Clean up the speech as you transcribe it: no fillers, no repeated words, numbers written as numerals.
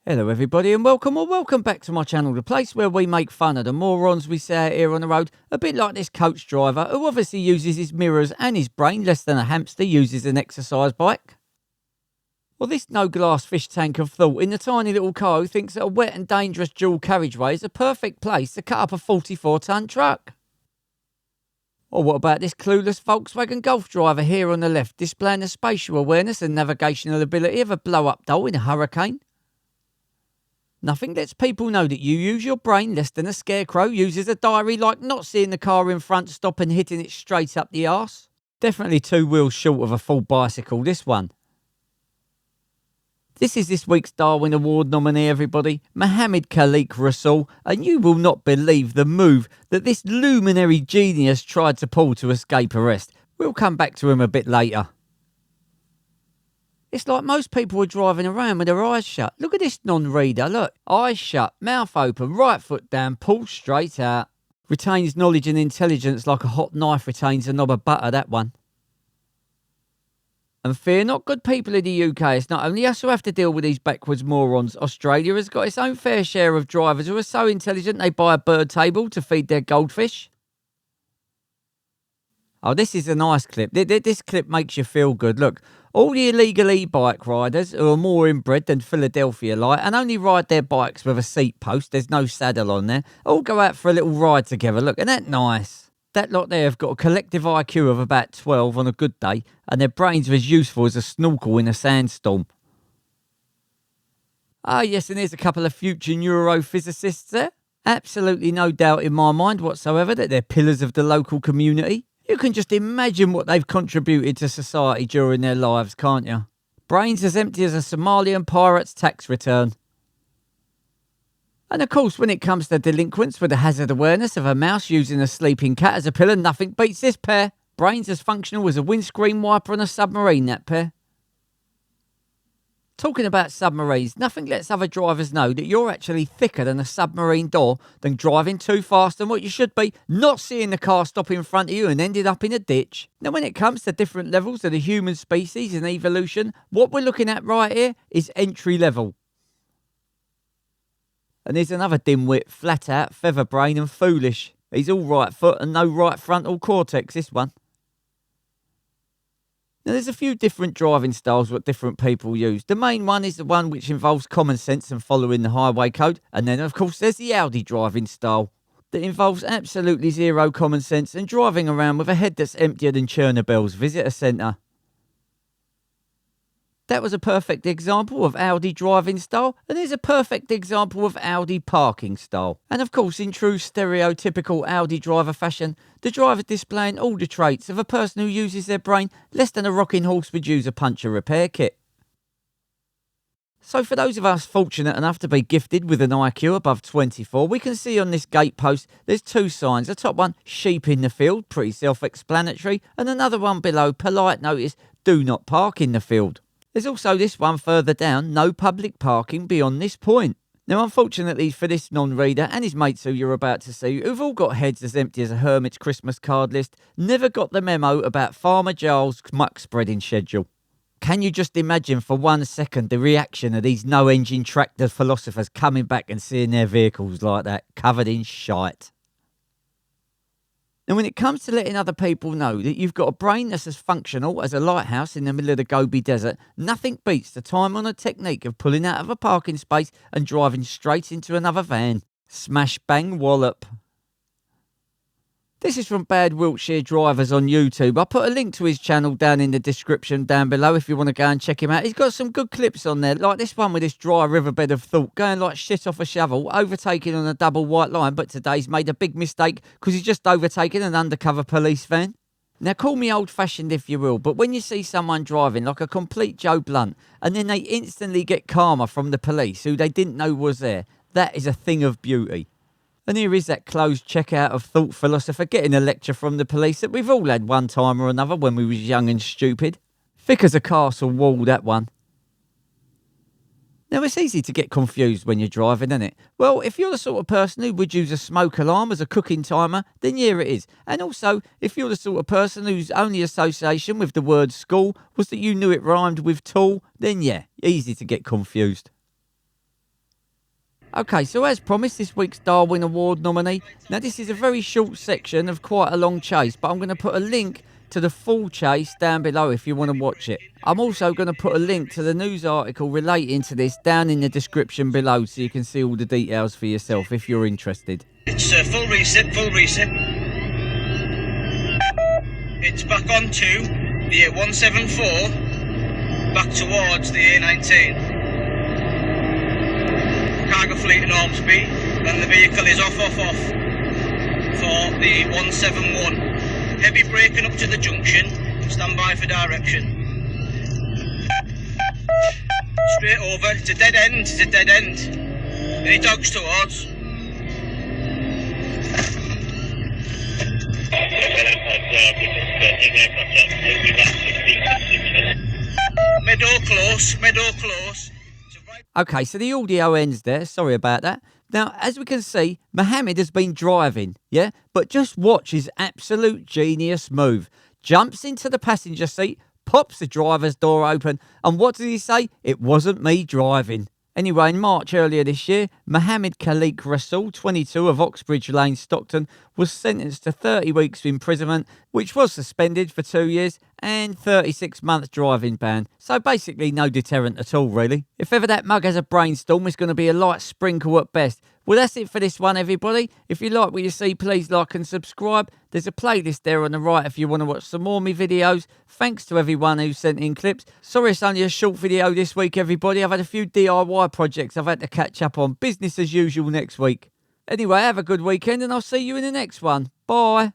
Hello everybody and welcome back to my channel, the place where we make fun of the morons we see out here on the road, a bit like this coach driver who obviously uses his mirrors and his brain less than a hamster uses an exercise bike. Or this no-glass fish tank of thought in the tiny little car who thinks that a wet and dangerous dual carriageway is a perfect place to cut up a 44-tonne truck. Or what about this clueless Volkswagen Golf driver here on the left, displaying the spatial awareness and navigational ability of a blow-up doll in a hurricane? Nothing lets people know that you use your brain less than a scarecrow uses a diary, like not seeing the car in front stop and hitting it straight up the arse. Definitely 2 wheels short of a full bicycle, this one. This is this week's Darwin Award nominee, everybody, Muhammad Khaliq Rasool, and you will not believe the move that this luminary genius tried to pull to escape arrest. We'll come back to him a bit later. It's like most people are driving around with their eyes shut. Look at this non-reader, look. Eyes shut, mouth open, right foot down, pull straight out. Retains knowledge and intelligence like a hot knife retains a knob of butter, that one. And fear not, good people in the UK, it's not only us who have to deal with these backwards morons. Australia has got its own fair share of drivers who are so intelligent they buy a bird table to feed their goldfish. Oh, this is a nice clip. This clip makes you feel good. Look, all the illegal e-bike riders who are more inbred than Philadelphia light and only ride their bikes with a seat post, there's no saddle on there, all go out for a little ride together. Look, isn't that nice? That lot there have got a collective IQ of about 12 on a good day, and their brains are as useful as a snorkel in a sandstorm. Ah, yes, and there's a couple of future neurophysicists there. Absolutely no doubt in my mind whatsoever that they're pillars of the local community. You can just imagine what they've contributed to society during their lives, can't you? Brains as empty as a Somalian pirate's tax return. And of course, when it comes to delinquents with the hazard awareness of a mouse using a sleeping cat as a pillar, nothing beats this pair. Brains as functional as a windscreen wiper on a submarine, that pair. Talking about submarines, nothing lets other drivers know that you're actually thicker than a submarine door than driving too fast and what you should be, not seeing the car stop in front of you and ended up in a ditch. Now, when it comes to different levels of the human species and evolution, what we're looking at right here is entry level. And there's another dimwit, flat out, feather brain and foolish. He's all right foot and no right frontal cortex, this one. Now, there's a few different driving styles what different people use. The main one is the one which involves common sense and following the highway code. And then, of course, there's the Audi driving style that involves absolutely zero common sense and driving around with a head that's emptier than Chernobyl's visitor centre. That was a perfect example of Audi driving style, and there's a perfect example of Audi parking style. And of course, in true stereotypical Audi driver fashion, the driver's displaying all the traits of a person who uses their brain less than a rocking horse would use a puncture repair kit. So for those of us fortunate enough to be gifted with an IQ above 24, we can see on this gatepost there's 2 signs. The top one, sheep in the field, pretty self-explanatory, and another one below, polite notice, do not park in the field. There's also this one further down, no public parking beyond this point. Now, unfortunately for this non-reader and his mates who you're about to see, who've all got heads as empty as a hermit's Christmas card list, never got the memo about Farmer Giles' muck spreading schedule. Can you just imagine for 1 second the reaction of these no-engine tractor philosophers coming back and seeing their vehicles like that, covered in shite? Now, when it comes to letting other people know that you've got a brain that's as functional as a lighthouse in the middle of the Gobi Desert, nothing beats the time-honoured technique of pulling out of a parking space and driving straight into another van. Smash, bang, wallop. This is from Bad Wiltshire Drivers on YouTube. I'll put a link to his channel down in the description down below if you want to go and check him out. He's got some good clips on there, like this one with this dry riverbed of thought, going like shit off a shovel, overtaking on a double white line, but today's made a big mistake because he's just overtaken an undercover police van. Now, call me old-fashioned if you will, but when you see someone driving like a complete Joe Blunt and then they instantly get karma from the police who they didn't know was there, that is a thing of beauty. And here is that closed checkout of thought philosopher getting a lecture from the police that we've all had one time or another when we was young and stupid. Thick as a castle wall, that one. Now, it's easy to get confused when you're driving, isn't it? Well, if you're the sort of person who would use a smoke alarm as a cooking timer, then yeah, it is. And also, if you're the sort of person whose only association with the word school was that you knew it rhymed with tool, then yeah, easy to get confused. Okay, so as promised, this week's Darwin Award nominee. Now, this is a very short section of quite a long chase, but I'm going to put a link to the full chase down below if you want to watch it. I'm also going to put a link to the news article relating to this down in the description below so you can see all the details for yourself if you're interested. It's full reset, full reset. It's back onto the A174, back towards the A19. Cargo fleet in Ormsby, and the vehicle is off for the 171. Heavy braking up to the junction, stand by for direction. Straight over, it's a dead end, Any dogs towards? Meadow close. Okay, so the audio ends there. Sorry about that. Now, as we can see, Mohammed has been driving, yeah? But just watch his absolute genius move. Jumps into the passenger seat, pops the driver's door open, and what did he say? It wasn't me driving. Anyway, in March earlier this year, Muhammad Khaliq Rasool, 22, of Oxbridge Lane, Stockton, was sentenced to 30 weeks of imprisonment, which was suspended for 2 years, and 36 months driving ban. So basically no deterrent at all, really. If ever that mug has a brainstorm, it's going to be a light sprinkle at best. Well, that's it for this one, everybody. If you like what you see, please like and subscribe. There's a playlist there on the right if you want to watch some more of my videos. Thanks to everyone who sent in clips. Sorry it's only a short video this week, everybody. I've had a few DIY projects I've had to catch up on. Business as usual next week. Anyway, have a good weekend and I'll see you in the next one. Bye.